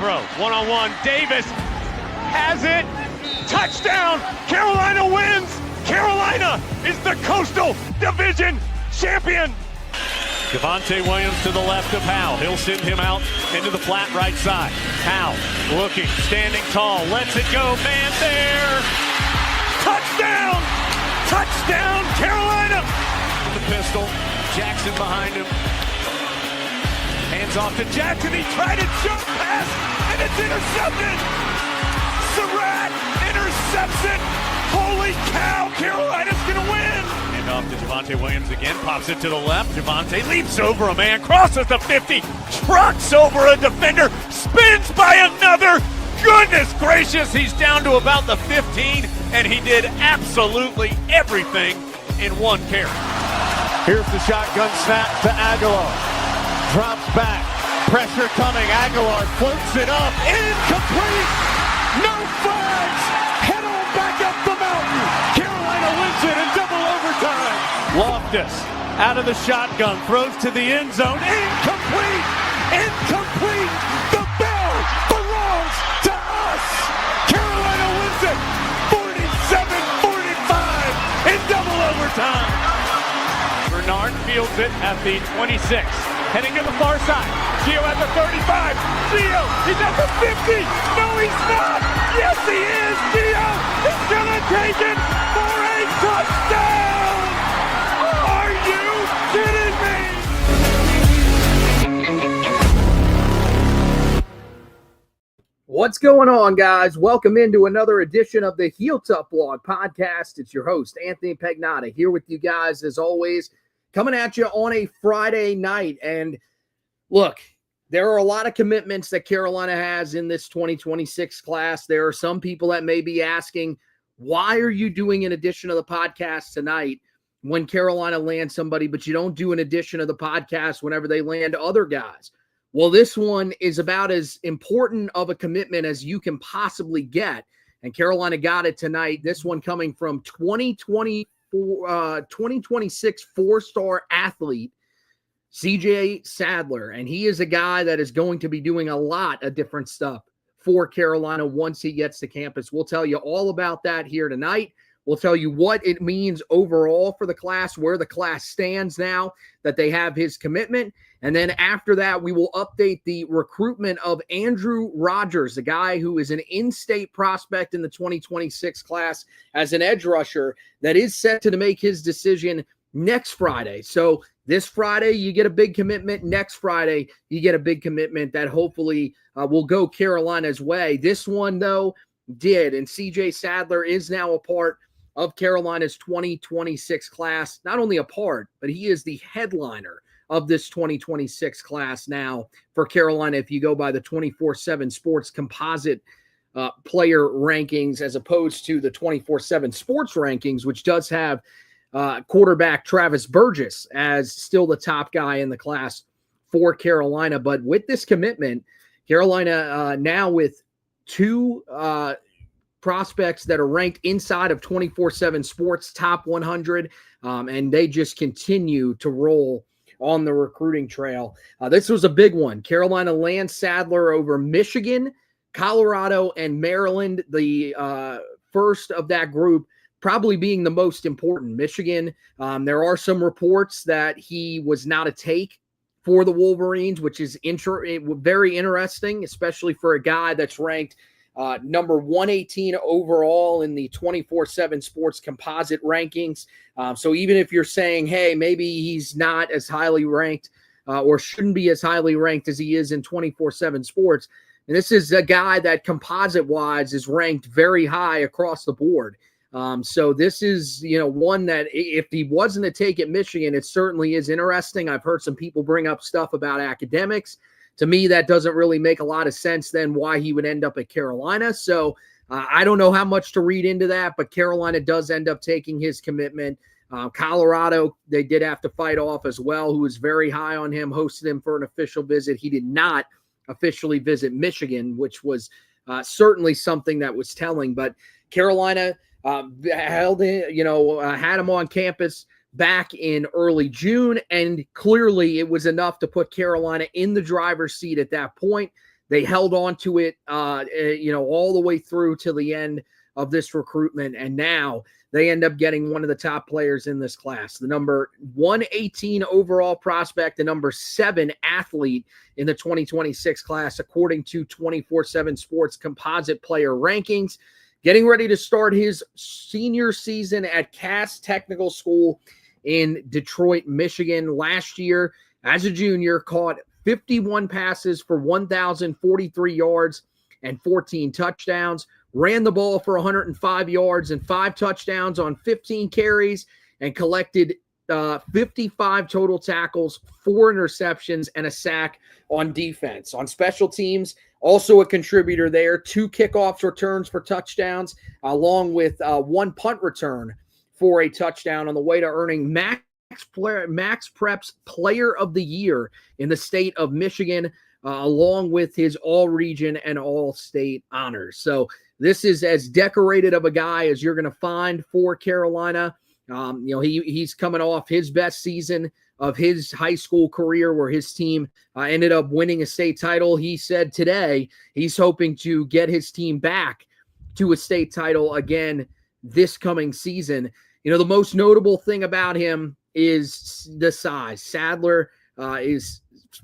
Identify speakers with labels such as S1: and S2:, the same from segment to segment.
S1: throw. One-on-one, Davis has it. Touchdown! Carolina wins! Carolina is the Coastal Division champion! Javonte Williams to the left of Howell. He'll send him out into the flat right side. Howell looking, standing tall, lets it go, man there! Touchdown! Touchdown, Carolina! The pistol, Jackson behind him. Hands off to Jackson, he tried a jump pass, and it's intercepted! Surratt intercepts it! Holy cow, Carolina's gonna win! And off to Javonte Williams again, pops it to the left. Javonte leaps over a man, crosses the 50, trucks over a defender, spins by another. Goodness gracious, he's down to about the 15, and he did absolutely everything in one carry.
S2: Here's the shotgun snap to Aguilar. Drops back, pressure coming, Aguilar floats it up, incomplete! No flags! Head on back up the mountain! Carolina wins it in double overtime! Loftus, out of the shotgun, throws to the end zone, incomplete! Incomplete! The bell belongs to us! Carolina wins it! 47-45 in double overtime!
S1: Bernard fields it at the 26. Heading to the far side. Gio at the 35. Gio, he's at the 50. No, he's not. Yes, he is. Gio is going to take it for a touchdown. Are you kidding me?
S3: What's going on, guys? Welcome into another edition of the Heel Tough Blog podcast. It's your host, Anthony Pagnotta, here with you guys as always. Coming at you on a Friday night. And look, there are a lot of commitments that Carolina has in this 2026 class. There are some people that may be asking, why are you doing an edition of the podcast tonight when Carolina lands somebody, but you don't do an edition of the podcast whenever they land other guys? Well, this one is about as important of a commitment as you can possibly get. And Carolina got it tonight. This one coming from 2026 four-star athlete, C.J. Sadler. And he is a guy that is going to be doing a lot of different stuff for Carolina once he gets to campus. We'll tell you all about that here tonight. We'll tell you what it means overall for the class, where the class stands now that they have his commitment. And then after that, we will update the recruitment of Andrew Rogers, the guy who is an in-state prospect in the 2026 class as an edge rusher that is set to make his decision next Friday. So this Friday, you get a big commitment. Next Friday, you get a big commitment that hopefully will go Carolina's way. This one, though, did. And C.J. Sadler is now a part of Carolina's 2026 class. Not only a part, but he is the headliner of this 2026 class now for Carolina if you go by the 24/7 Sports composite player rankings as opposed to the 24/7 Sports rankings, which does have quarterback Travis Burgess as still the top guy in the class for Carolina. But with this commitment, Carolina now with two prospects that are ranked inside of 24/7 Sports top 100, and they just continue to roll on the recruiting trail. This was a big one. Carolina lands Sadler over Michigan, Colorado, and Maryland, the first of that group, probably being the most important. Michigan, there are some reports that he was not a take for the Wolverines, which is very interesting, especially for a guy that's ranked number 118 overall in the 24/7 Sports composite rankings. So even if you're saying, hey, maybe he's not as highly ranked or shouldn't be as highly ranked as he is in 24/7 Sports, and this is a guy that composite-wise is ranked very high across the board. So this is, one that if he wasn't a take at Michigan, it certainly is interesting. I've heard some people bring up stuff about academics. To me, that doesn't really make a lot of sense then why he would end up at Carolina. So I don't know how much to read into that, but Carolina does end up taking his commitment. Colorado, they did have to fight off as well, who was very high on him, hosted him for an official visit. He did not officially visit Michigan, which was certainly something that was telling. But Carolina had him on campus back in early June, and clearly it was enough to put Carolina in the driver's seat at that point. They held on to it, all the way through to the end of this recruitment, and now they end up getting one of the top players in this class, the number 118 overall prospect, the number 7 athlete in the 2026 class, according to 24/7 Sports composite player rankings. Getting ready to start his senior season at Cass Technical School in Detroit, Michigan. Last year, as a junior, caught 51 passes for 1,043 yards and 14 touchdowns. Ran the ball for 105 yards and 5 touchdowns on 15 carries, and collected 55 total tackles, 4 interceptions, and a sack on defense. On special teams, also a contributor there. 2 kickoffs returns for touchdowns, along with 1 punt return for a touchdown, on the way to earning Max Prep's Player of the Year in the state of Michigan, along with his all-region and all-state honors. So this is as decorated of a guy as you're going to find for Carolina. He's coming off his best season of his high school career, where his team ended up winning a state title. He said today he's hoping to get his team back to a state title again this coming season. The most notable thing about him is the size. Sadler is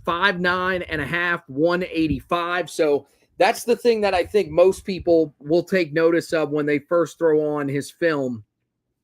S3: 5'9" and a half, 185. So that's the thing that I think most people will take notice of when they first throw on his film,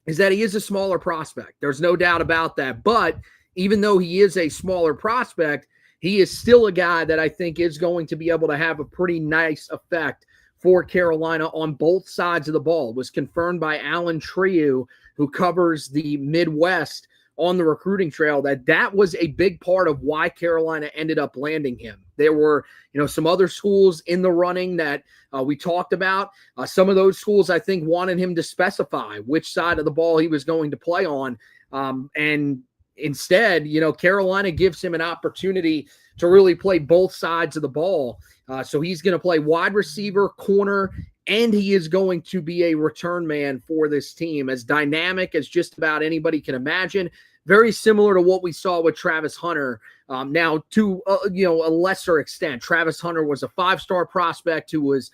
S3: is that he is a smaller prospect. There's no doubt about that. But even though he is a smaller prospect, he is still a guy that I think is going to be able to have a pretty nice effect for Carolina on both sides of the ball. It was confirmed by Alan Trieu, who covers the Midwest on the recruiting trail, that was a big part of why Carolina ended up landing him. There were, some other schools in the running that we talked about. Some of those schools, I think, wanted him to specify which side of the ball he was going to play on. And instead, Carolina gives him an opportunity to really play both sides of the ball. So he's going to play wide receiver, corner, and he is going to be a return man for this team, as dynamic as just about anybody can imagine. Very similar to what we saw with Travis Hunter. Now, to a lesser extent, Travis Hunter was a 5-star prospect who was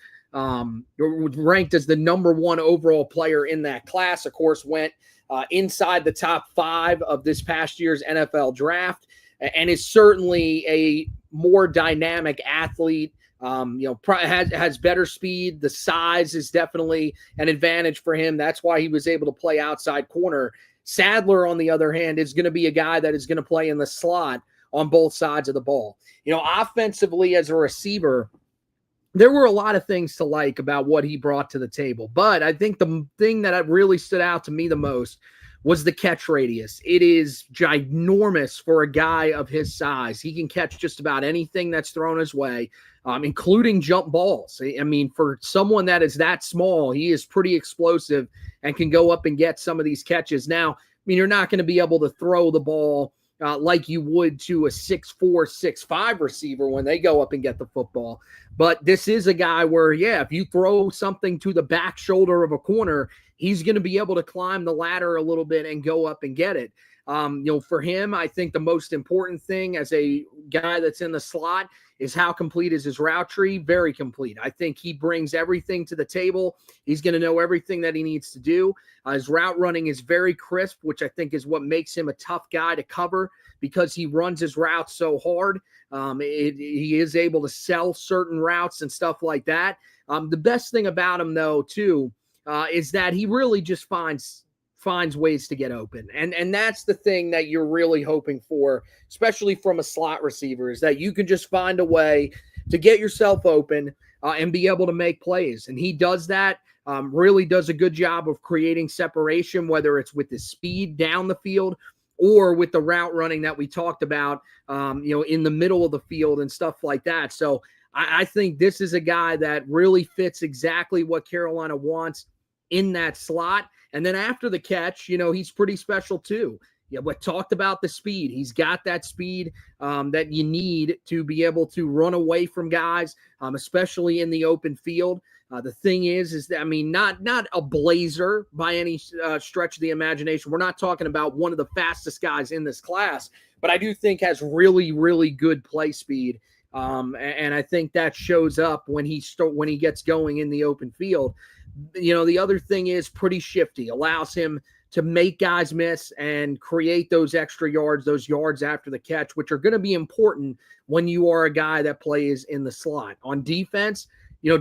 S3: ranked as the number 1 overall player in that class. Of course, went inside the top 5 of this past year's NFL draft, and is certainly a more dynamic athlete. Has better speed. The size is definitely an advantage for him. That's why he was able to play outside corner. Sadler, on the other hand, is going to be a guy that is going to play in the slot on both sides of the ball. Offensively as a receiver, there were a lot of things to like about what he brought to the table. But I think the thing that really stood out to me the most was the catch radius. It is ginormous for a guy of his size. He can catch just about anything that's thrown his way, including jump balls. I mean, for someone that is that small, he is pretty explosive and can go up and get some of these catches. Now, you're not going to be able to throw the ball like you would to a 6'4", 6'5" receiver when they go up and get the football. But this is a guy where, if you throw something to the back shoulder of a corner, he's going to be able to climb the ladder a little bit and go up and get it. For him, I think the most important thing as a guy that's in the slot is how complete is his route tree. Very complete. I think he brings everything to the table. He's going to know everything that he needs to do. His route running is very crisp, which I think is what makes him a tough guy to cover, because he runs his routes so hard. He is able to sell certain routes and stuff like that. The best thing about him, though, too, is that he really just finds ways to get open. And that's the thing that you're really hoping for, especially from a slot receiver, is that you can just find a way to get yourself open and be able to make plays. And he does that, really does a good job of creating separation, whether it's with his speed down the field or with the route running that we talked about, in the middle of the field and stuff like that. So I think this is a guy that really fits exactly what Carolina wants in that slot. And then after the catch, he's pretty special too. But talked about the speed. He's got that speed that you need to be able to run away from guys, especially in the open field. The thing is that, not a blazer by any stretch of the imagination. We're not talking about one of the fastest guys in this class, but I do think has really, really good play speed And I think that shows up when he gets going in the open field. The other thing is pretty shifty, allows him to make guys miss and create those extra yards, those yards after the catch, which are going to be important when you are a guy that plays in the slot. On defense,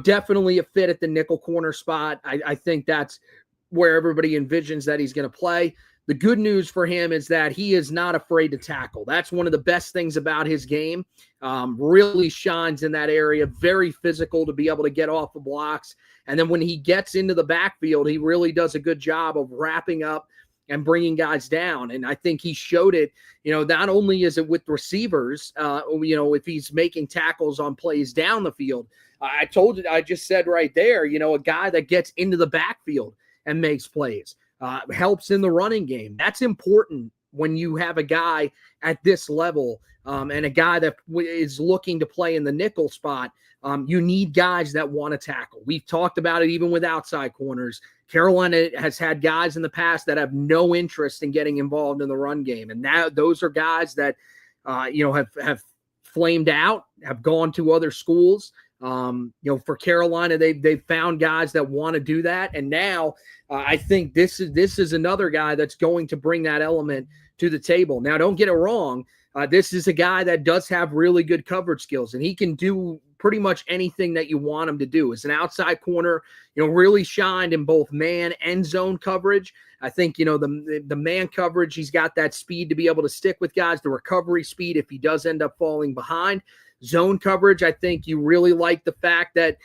S3: definitely a fit at the nickel corner spot. I think that's where everybody envisions that he's going to play. The good news for him is that he is not afraid to tackle. That's one of the best things about his game. Really shines in that area. Very physical to be able to get off the blocks. And then when he gets into the backfield, he really does a good job of wrapping up and bringing guys down. And I think he showed it, not only is it with receivers, if he's making tackles on plays down the field. I just said right there, a guy that gets into the backfield and makes plays. Helps in the running game. That's important when you have a guy at this level and a guy that is looking to play in the nickel spot. You need guys that want to tackle. We've talked about it even with outside corners. Carolina has had guys in the past that have no interest in getting involved in the run game. And now those are guys that, have flamed out, have gone to other schools. For Carolina, they've found guys that want to do that. And now I think this is another guy that's going to bring that element to the table. Now, don't get it wrong. This is a guy that does have really good coverage skills, and he can do pretty much anything that you want him to do. As an outside corner, really shined in both man and zone coverage. I think, the man coverage, he's got that speed to be able to stick with guys, the recovery speed if he does end up falling behind. Zone coverage, I think you really like the fact that,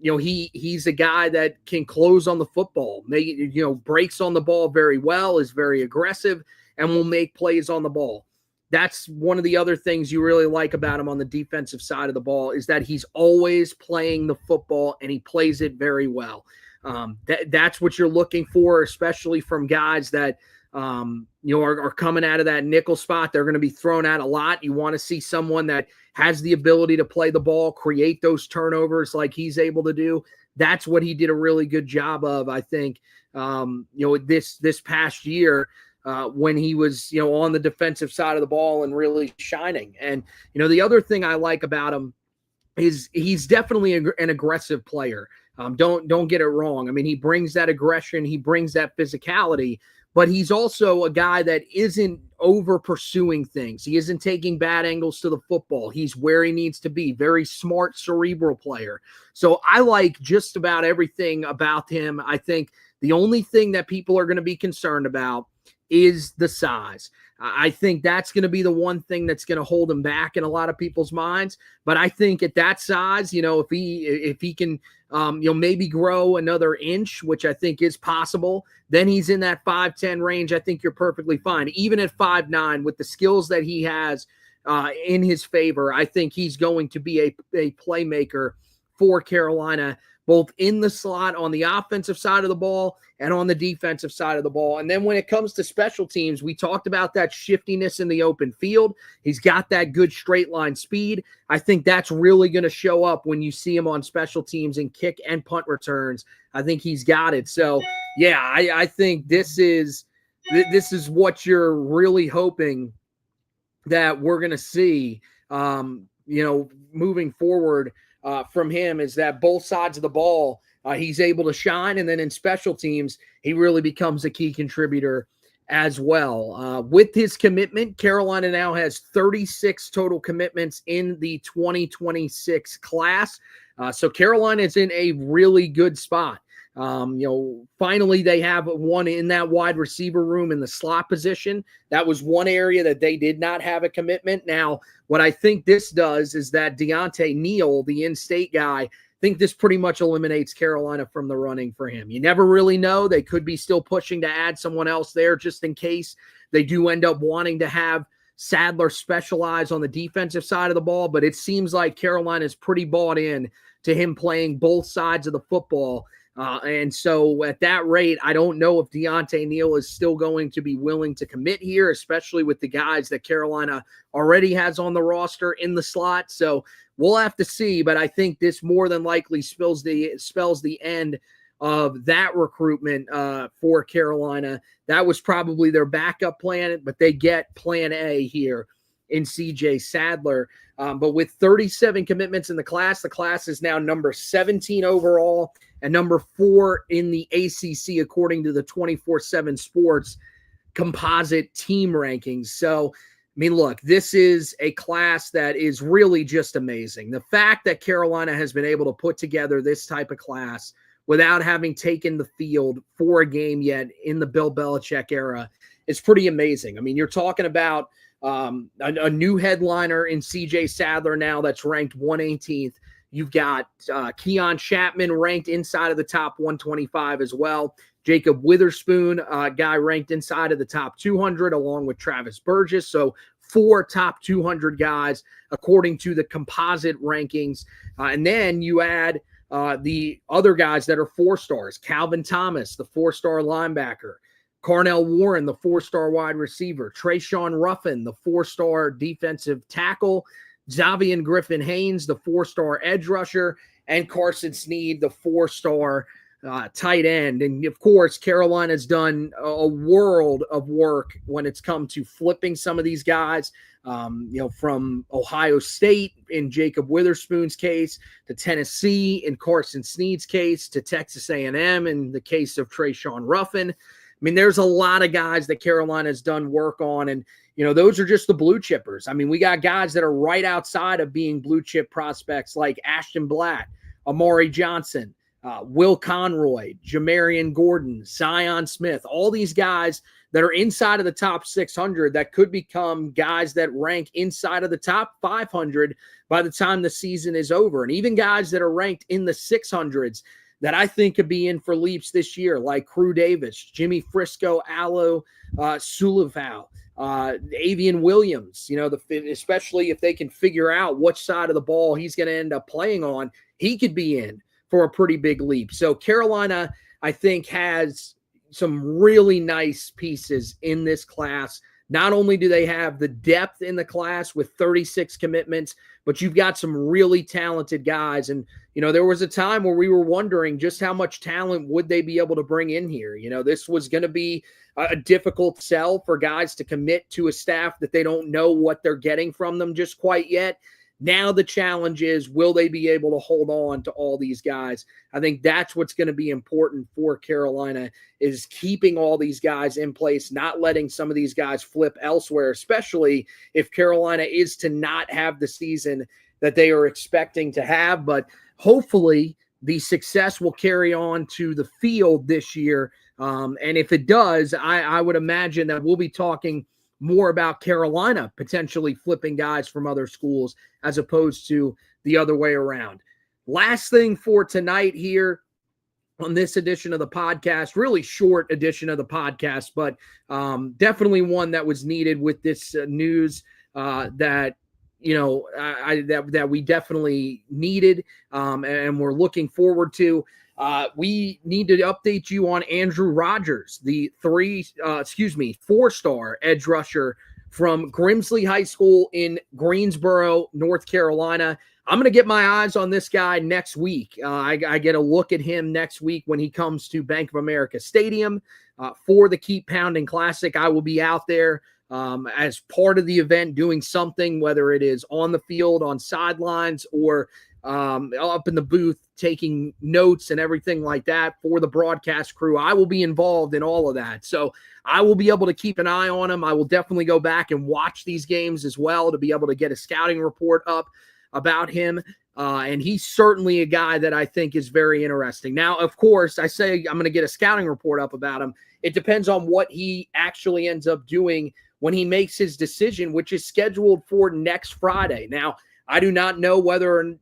S3: he's a guy that can close on the football, breaks on the ball very well, is very aggressive, and will make plays on the ball. That's one of the other things you really like about him on the defensive side of the ball is that he's always playing the football and he plays it very well. That's what you're looking for, especially from guys that, are coming out of that nickel spot. They're going to be thrown out a lot. You want to see someone that has the ability to play the ball, create those turnovers like he's able to do. That's what he did a really good job of, I think, this past year. When he was, on the defensive side of the ball and really shining. And, the other thing I like about him is he's definitely an aggressive player. Don't get it wrong. I mean, he brings that aggression, he brings that physicality, but he's also a guy that isn't over pursuing things. He isn't taking bad angles to the football. He's where he needs to be. Very smart, cerebral player. So I like just about everything about him. I think the only thing that people are going to be concerned about is the size. I think that's going to be the one thing that's going to hold him back in a lot of people's minds. But I think at that size, if he can, maybe grow another inch, which I think is possible, then he's in that 5'10" range. I think you're perfectly fine. Even at 5'9", with the skills that he has in his favor, I think he's going to be a playmaker for Carolina, both in the slot on the offensive side of the ball and on the defensive side of the ball. And then when it comes to special teams, we talked about that shiftiness in the open field. He's got that good straight line speed. I think that's really going to show up when you see him on special teams and kick and punt returns. I think he's got it. So, yeah, I think this is what you're really hoping that we're going to see, moving forward from him, is that both sides of the ball, he's able to shine. And then in special teams, he really becomes a key contributor as well. With his commitment, Carolina now has 36 total commitments in the 2026 class. So Carolina is in a really good spot. Finally, they have one in that wide receiver room in the slot position. That was one area that they did not have a commitment. Now, what I think this does is that Deontay Neal, the in-state guy, I think this pretty much eliminates Carolina from the running for him. You never really know. They could be still pushing to add someone else there just in case they do end up wanting to have Sadler specialize on the defensive side of the ball. But it seems like Carolina is pretty bought in to him playing both sides of the football. And so at that rate, I don't know if Deontay Neal is still going to be willing to commit here, especially with the guys that Carolina already has on the roster in the slot. So we'll have to see, but I think this more than likely spells the end of that recruitment for Carolina. That was probably their backup plan, but they get plan A here in C.J. Sadler. But with 37 commitments in the class is now number 17 overall and number 4 in the ACC, according to the 24/7 Sports composite team rankings. So, I mean, look, this is a class that is really just amazing. The fact that Carolina has been able to put together this type of class without having taken the field for a game yet in the Bill Belichick era is pretty amazing. I mean, you're talking about a new headliner in C.J. Sadler now that's ranked 118th. You've got Keon Chapman ranked inside of the top 125 as well. Jacob Witherspoon, guy ranked inside of the top 200, along with Travis Burgess. So 4 top 200 guys, according to the composite rankings. And then you add the other guys that are 4 stars. Calvin Thomas, the 4-star linebacker. Carnell Warren, the 4-star wide receiver. Trayshawn Ruffin, the 4-star defensive tackle. Xavier Griffin-Haynes, the 4-star edge rusher. And Carson Sneed, the 4-star tight end. And of course, Carolina's done a world of work when it's come to flipping some of these guys, from Ohio State in Jacob Witherspoon's case, to Tennessee in Carson Sneed's case, to Texas A&M in the case of Trayshawn Ruffin. I mean, there's a lot of guys that Carolina's done work on, and those are just the blue chippers. I mean, we got guys that are right outside of being blue chip prospects like Ashton Blatt, Amari Johnson, Will Conroy, Jamarian Gordon, Zion Smith, all these guys that are inside of the top 600 that could become guys that rank inside of the top 500 by the time the season is over. And even guys that are ranked in the 600s that I think could be in for leaps this year, like Crew Davis, Jimmy Frisco, Alo Sulivao, Avian Williams, especially if they can figure out which side of the ball he's going to end up playing on, he could be in for a pretty big leap. So Carolina, I think, has some really nice pieces in this class. Not only do they have the depth in the class with 36 commitments, but you've got some really talented guys. And, there was a time where we were wondering just how much talent would they be able to bring in here. This was going to be a difficult sell for guys to commit to a staff that they don't know what they're getting from them just quite yet. Now the challenge is, will they be able to hold on to all these guys? I think that's what's going to be important for Carolina, is keeping all these guys in place, not letting some of these guys flip elsewhere, especially if Carolina is to not have the season that they are expecting to have. But hopefully the success will carry on to the field this year. And if it does, I would imagine that we'll be talking more about Carolina potentially flipping guys from other schools as opposed to the other way around. Last thing for tonight here on this edition of the podcast, really short edition of the podcast, but definitely one that was needed with this news that we definitely needed and we're looking forward to. We need to update you on Andrew Rogers, the 4-star edge rusher from Grimsley High School in Greensboro, North Carolina. I'm going to get my eyes on this guy next week. I get a look at him next week when he comes to Bank of America Stadium for the Keep Pounding Classic. I will be out there as part of the event doing something, whether it is on the field, on sidelines, or up in the booth taking notes and everything like that for the broadcast crew. I will be involved in all of that. So I will be able to keep an eye on him. I will definitely go back and watch these games as well to be able to get a scouting report up about him. And he's certainly a guy that I think is very interesting. Now, of course, I say I'm going to get a scouting report up about him. It depends on what he actually ends up doing when he makes his decision, which is scheduled for next Friday. Now, I do not know whether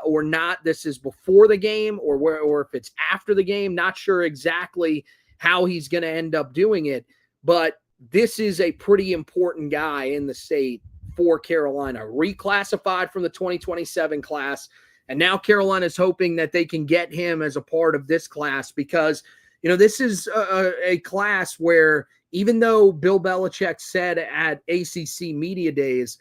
S3: or not this is before the game or if it's after the game. Not sure exactly how he's going to end up doing it, but this is a pretty important guy in the state for Carolina, reclassified from the 2027 class. And now Carolina is hoping that they can get him as a part of this class because, this is a class where, even though Bill Belichick said at ACC Media Days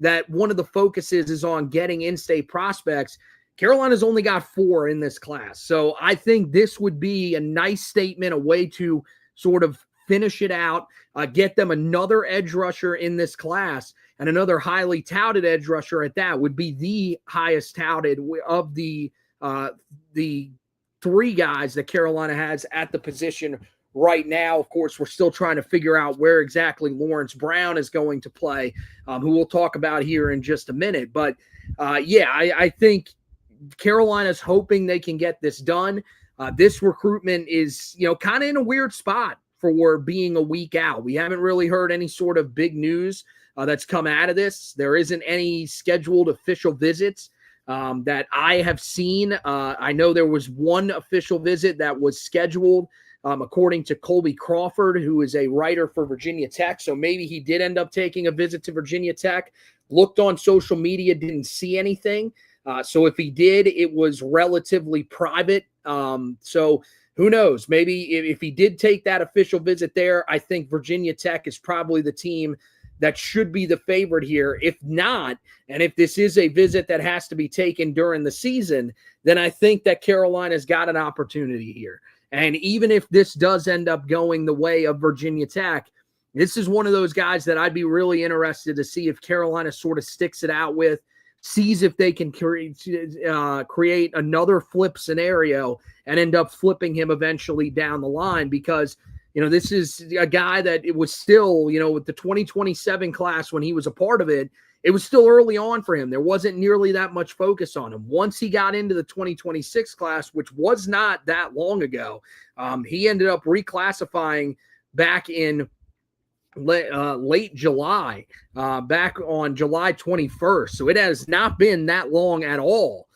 S3: that one of the focuses is on getting in-state prospects, Carolina's only got 4 in this class. So I think this would be a nice statement, a way to sort of finish it out, get them another edge rusher in this class. and another highly touted edge rusher at that, would be the highest touted of the three guys that Carolina has at the position right now. Of course, we're still trying to figure out where exactly Lawrence Brown is going to play, who we'll talk about here in just a minute. But I think Carolina's hoping they can get this done. This recruitment is, kind of in a weird spot for being a week out. We haven't really heard any sort of big news that's come out of this. There isn't any scheduled official visits that I have seen. I know there was one official visit that was scheduled, according to Colby Crawford, who is a writer for Virginia Tech. So maybe he did end up taking a visit to Virginia Tech. Looked on social media, didn't see anything. So if he did, it was relatively private. So who knows? Maybe if he did take that official visit there, I think Virginia Tech is probably the team that should be the favorite here. If not, and if this is a visit that has to be taken during the season, then I think that Carolina's got an opportunity here. And even if this does end up going the way of Virginia Tech, this is one of those guys that I'd be really interested to see if Carolina sort of sticks it out with, sees if they can create another flip scenario and end up flipping him eventually down the line. Because, this is a guy that it was still, with the 2027 class when he was a part of it, it was still early on for him. There wasn't nearly that much focus on him. Once he got into the 2026 class, which was not that long ago, he ended up reclassifying back in late July, back on July 21st. So it has not been that long at all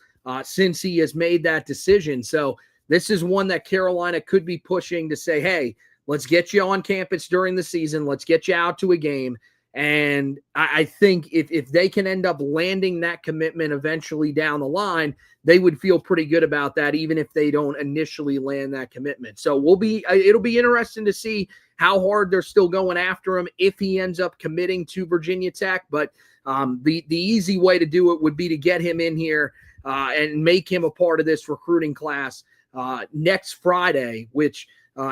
S3: since he has made that decision. So this is one that Carolina could be pushing to say, hey, let's get you on campus during the season. Let's get you out to a game. And I think if they can end up landing that commitment eventually down the line, they would feel pretty good about that, even if they don't initially land that commitment. So it'll be interesting to see how hard they're still going after him if he ends up committing to Virginia Tech. But the easy way to do it would be to get him in here and make him a part of this recruiting class next Friday, which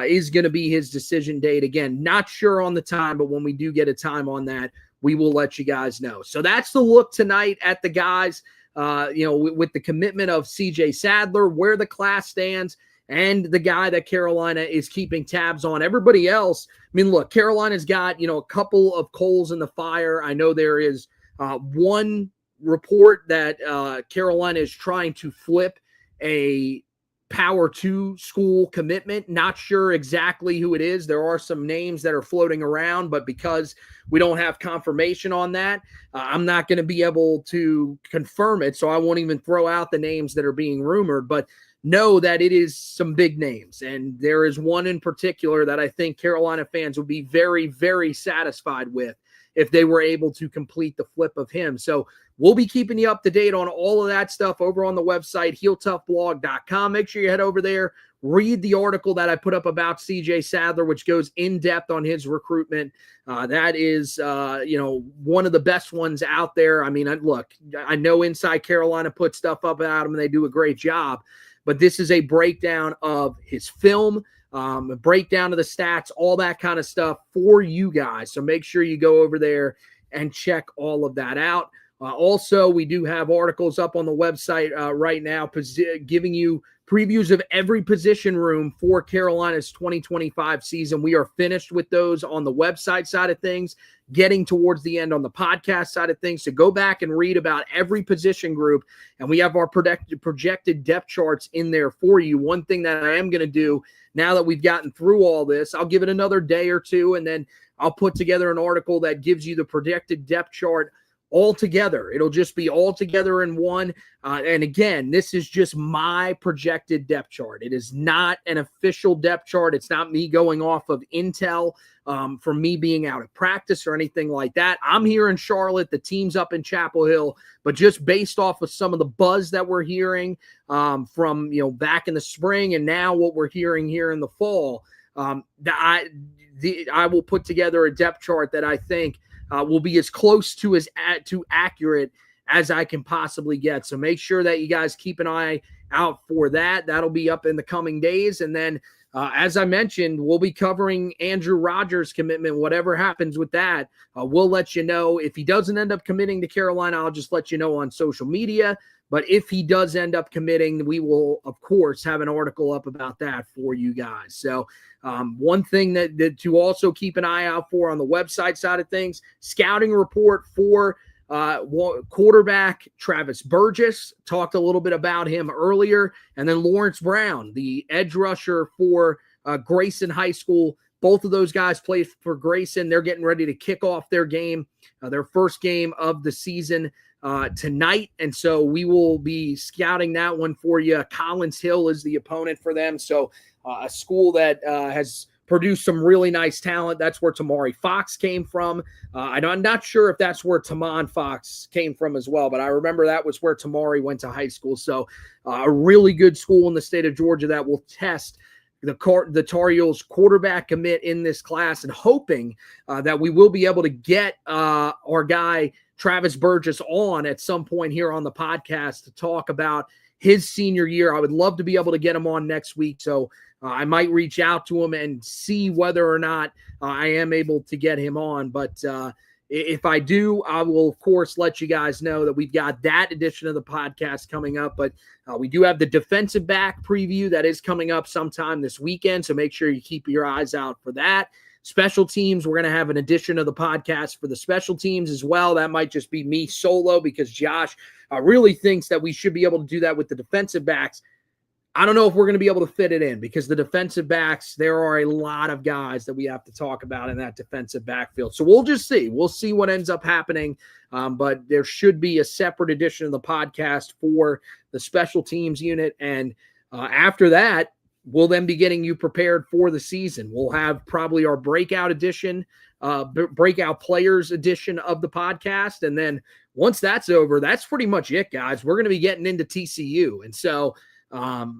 S3: is going to be his decision date. Again, not sure on the time, but when we do get a time on that, we will let you guys know. So that's the look tonight at the guys, with the commitment of C.J. Sadler, where the class stands, and the guy that Carolina is keeping tabs on. Everybody else, look, Carolina's got, a couple of coals in the fire. I know there is one report that Carolina is trying to flip a Power 2 school commitment. Not sure exactly who it is. There are some names that are floating around, but because we don't have confirmation on that, I'm not going to be able to confirm it. So I won't even throw out the names that are being rumored, but know that it is some big names. And there is one in particular that I think Carolina fans would be very, very satisfied with if they were able to complete the flip of him. So we'll be keeping you up to date on all of that stuff over on the website, HeelToughBlog.com. Make sure you head over there, read the article that I put up about C.J. Sadler, which goes in depth on his recruitment. That is, one of the best ones out there. Look, I know Inside Carolina puts stuff up about him and they do a great job, but this is a breakdown of his film, a breakdown of the stats, all that kind of stuff for you guys. So make sure you go over there and check all of that out. Also, we do have articles up on the website right now giving you previews of every position room for Carolina's 2025 season. We are finished with those on the website side of things, getting towards the end on the podcast side of things. So go back and read about every position group, and we have our projected depth charts in there for you. One thing that I am going to do now that we've gotten through all this, I'll give it another day or two, and then I'll put together an article that gives you the projected depth chart all together. It'll just be all together in one. And again, this is just my projected depth chart. It is not an official depth chart. It's not me going off of intel from me being out of practice or anything like that. I'm here in Charlotte. The team's up in Chapel Hill. But just based off of some of the buzz that we're hearing from, back in the spring and now what we're hearing here in the fall, I will put together a depth chart that I think will be as close to accurate as I can possibly get. So make sure that you guys keep an eye out for that. That'll be up in the coming days. And then as I mentioned, we'll be covering Andrew Rogers' commitment. Whatever happens with that, we'll let you know. If he doesn't end up committing to Carolina, I'll just let you know on social media. But if he does end up committing, we will, of course, have an article up about that for you guys. So one thing that to also keep an eye out for on the website side of things, scouting report for quarterback Travis Burgess. Talked a little bit about him earlier. And then Lawrence Brown, the edge rusher for Grayson High School. Both of those guys played for Grayson. They're getting ready to kick off their game, their first game of the season tonight. And so we will be scouting that one for you. Collins Hill is the opponent for them. So a school that has produced some really nice talent. That's where Tamari Fox came from. I'm not sure if that's where Tamon Fox came from as well, but I remember that was where Tamari went to high school. So a really good school in the state of Georgia that will test the Tar Heels quarterback commit in this class, and hoping that we will be able to get our guy Travis Burgess on at some point here on the podcast to talk about his senior year. I would love to be able to get him on next week. So I might reach out to him and see whether or not I am able to get him on. But if I do, I will, of course, let you guys know that we've got that edition of the podcast coming up. But we do have the defensive back preview that is coming up sometime this weekend. So make sure you keep your eyes out for that. Special teams, we're going to have an edition of the podcast for the special teams as well. That might just be me solo because Josh really thinks that we should be able to do that with the defensive backs. I don't know if we're going to be able to fit it in because the defensive backs, there are a lot of guys that we have to talk about in that defensive backfield. So we'll just see. We'll see what ends up happening. But there should be a separate edition of the podcast for the special teams unit. And after that, we'll then be getting you prepared for the season. We'll have probably our breakout edition, breakout players edition of the podcast. And then once that's over, that's pretty much it, guys. We're going to be getting into TCU. And so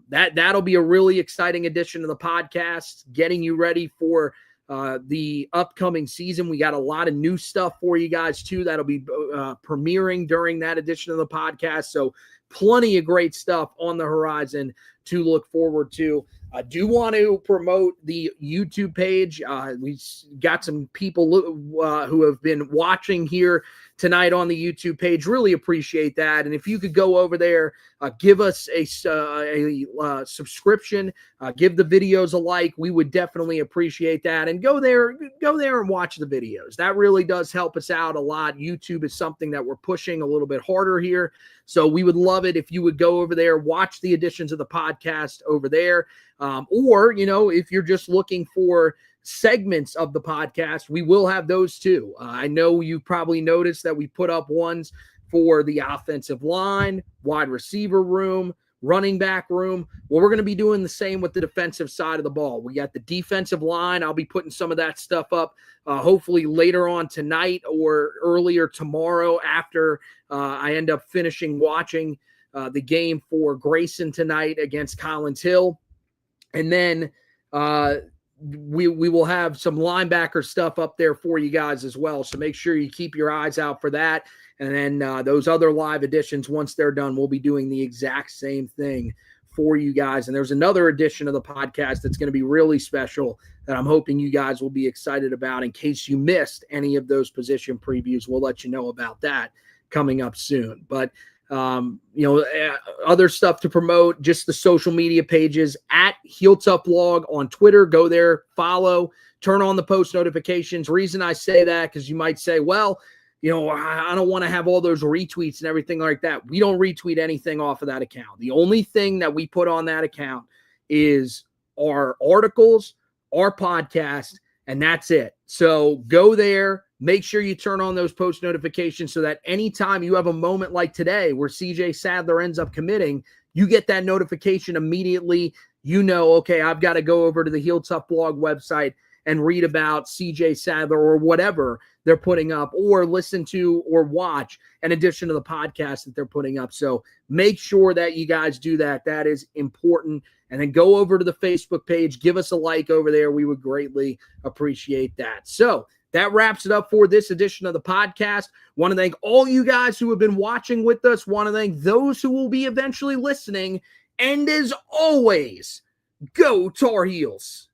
S3: that'll be a really exciting edition of the podcast, getting you ready for the upcoming season. We got a lot of new stuff for you guys too. That'll be premiering during that edition of the podcast. So plenty of great stuff on the horizon to look forward to. I do want to promote the YouTube page. We got some people who have been watching here tonight on the YouTube page. Really appreciate that. And if you could go over there, give us a subscription, give the videos a like, we would definitely appreciate that. And go there and watch the videos. That really does help us out a lot. YouTube is something that we're pushing a little bit harder here. So we would love it if you would go over there, watch the editions of the podcast over there. Or, if you're just looking for segments of the podcast, we will have those too. I know you probably noticed that we put up ones for the offensive line, wide receiver room, running back room. Well, we're going to be doing the same with the defensive side of the ball. We got the defensive line. I'll be putting some of that stuff up hopefully later on tonight or earlier tomorrow after I end up finishing watching the game for Grayson tonight against Collins Hill. And then we will have some linebacker stuff up there for you guys as well. So make sure you keep your eyes out for that. And then those other live editions, once they're done, we'll be doing the exact same thing for you guys. And there's another edition of the podcast that's going to be really special that I'm hoping you guys will be excited about. In case you missed any of those position previews, we'll let you know about that coming up soon. But other stuff to promote, just the social media pages at Heel Tough Blog on Twitter. Go there, follow, turn on the post notifications. Reason I say that, because you might say, well, I don't want to have all those retweets and everything like that. We don't retweet anything off of that account. The only thing that we put on that account is our articles, our podcast, and that's it. So go there. Make sure you turn on those post notifications so that anytime you have a moment like today where C.J. Sadler ends up committing, you get that notification immediately. Okay, I've got to go over to the Heel Tough Blog website and read about C.J. Sadler or whatever they're putting up, or listen to or watch an edition of the podcast that they're putting up. So make sure that you guys do that. That is important. And then go over to the Facebook page. Give us a like over there. We would greatly appreciate that. So that wraps it up for this edition of the podcast. Want to thank all you guys who have been watching with us. Want to thank those who will be eventually listening. And as always, Go Tar Heels!